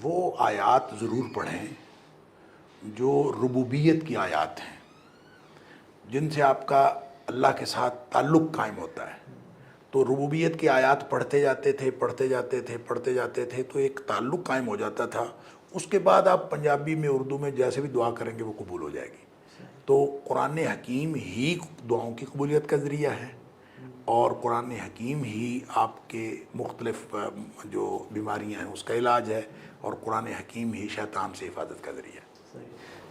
وہ آیات ضرور پڑھیں جو ربوبیت کی آیات ہیں، جن سے آپ کا اللہ کے ساتھ تعلق قائم ہوتا ہے۔ تو ربوبیت کی آیات پڑھتے جاتے تھے تو ایک تعلق قائم ہو جاتا تھا۔ اس کے بعد آپ پنجابی میں، اردو میں جیسے بھی دعا کریں گے وہ قبول ہو جائے گی۔ تو قرآن حکیم ہی دعاؤں کی قبولیت کا ذریعہ ہے، اور قرآن حکیم ہی آپ کے مختلف جو بیماریاں ہیں اس کا علاج ہے، اور قرآن حکیم ہی شیطان سے حفاظت کا ذریعہ ہے۔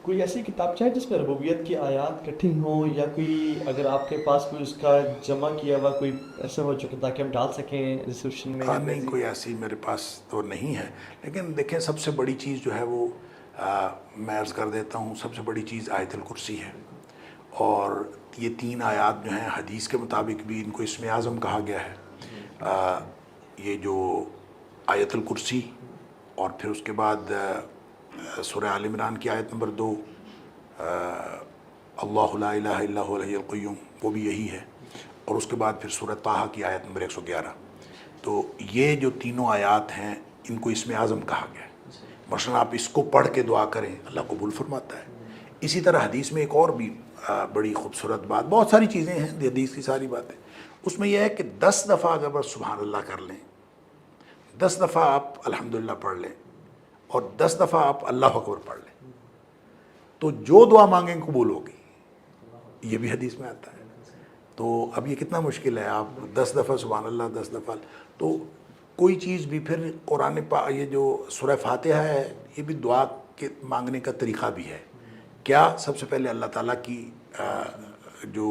کوئی ایسی کتاب چاہے جس میں ربوبیت کی آیات کٹھی ہوں، یا کوئی اگر آپ کے پاس کوئی اس کا جمع کیا ہوا کوئی ایسا ہو جو کہ تاکہ ہم ڈال سکیں ڈسکرپشن میں؟ نہیں، کوئی ایسی میرے پاس تو نہیں ہے، لیکن دیکھیں سب سے بڑی چیز جو ہے وہ میں عرض کر دیتا ہوں، سب سے بڑی چیز آیت الکرسی ہے۔ اور یہ 3 آیات جو ہیں حدیث کے مطابق بھی ان کو اسم اعظم کہا گیا ہے۔ یہ جو آیت الکرسی، اور پھر اس کے بعد سورہ آل عمران کی آیت نمبر 2، اللہ لا الہ الا هو الحی القیوم، وہ بھی یہی ہے، اور اس کے بعد پھر سورہ طٰہٰ کی آیت نمبر 111۔ تو یہ جو تینوں آیات ہیں ان کو اسم اعظم کہا گیا ہے۔ مثلا آپ اس کو پڑھ کے دعا کریں، اللہ قبول فرماتا ہے۔ اسی طرح حدیث میں ایک اور بھی بڑی خوبصورت بات، بہت ساری چیزیں ہیں حدیث کی ساری باتیں، اس میں یہ ہے کہ 10 دفعہ اگر بس سبحان اللہ کر لیں، 10 دفعہ آپ الحمدللہ پڑھ لیں، اور 10 دفعہ آپ اللہ اکبر پڑھ لیں، تو جو دعا مانگیں قبول ہوگی۔ یہ بھی حدیث میں آتا ہے۔ تو اب یہ کتنا مشکل ہے، آپ 10 دفعہ سبحان اللہ، 10 دفعہ، تو کوئی چیز بھی پھر قرآن یہ جو سورہ فاتحہ ہے یہ بھی دعا کے مانگنے کا طریقہ بھی ہے۔ کیا سب سے پہلے اللہ تعالیٰ کی جو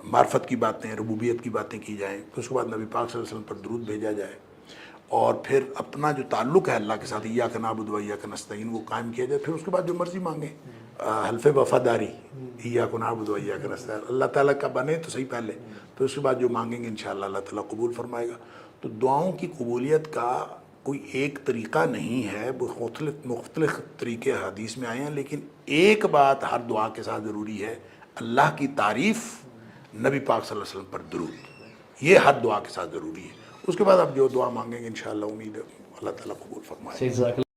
معرفت کی باتیں، ربوبیت کی باتیں کی جائیں، پھر اس کے بعد نبی پاک صلی اللہ علیہ وسلم پر درود بھیجا جائے، اور پھر اپنا جو تعلق ہے اللہ کے ساتھ، ایاک نعبد و ایاک نستعین، وہ قائم کیا جائے، پھر اس کے بعد جو مرضی مانگیں، حلف وفاداری، ایاک نعبد و ایاک نستعین، اللہ تعالیٰ کا بنے تو صحیح پہلے، پھر اس کے بعد جو مانگیں گے انشاءاللہ اللہ تعالیٰ قبول فرمائے گا۔ تو دعاؤں کی قبولیت کا کوئی ایک طریقہ نہیں ہے، مختلف طریقے حدیث میں آئے ہیں، لیکن ایک بات ہر دعا کے ساتھ ضروری ہے، اللہ کی تعریف، نبی پاک صلی اللہ علیہ وسلم پر درود، یہ ہر دعا کے ساتھ ضروری ہے۔ اس کے بعد آپ جو دعا مانگیں گے انشاءاللہ امید ہے اللہ تعالیٰ قبول فرمائے گا۔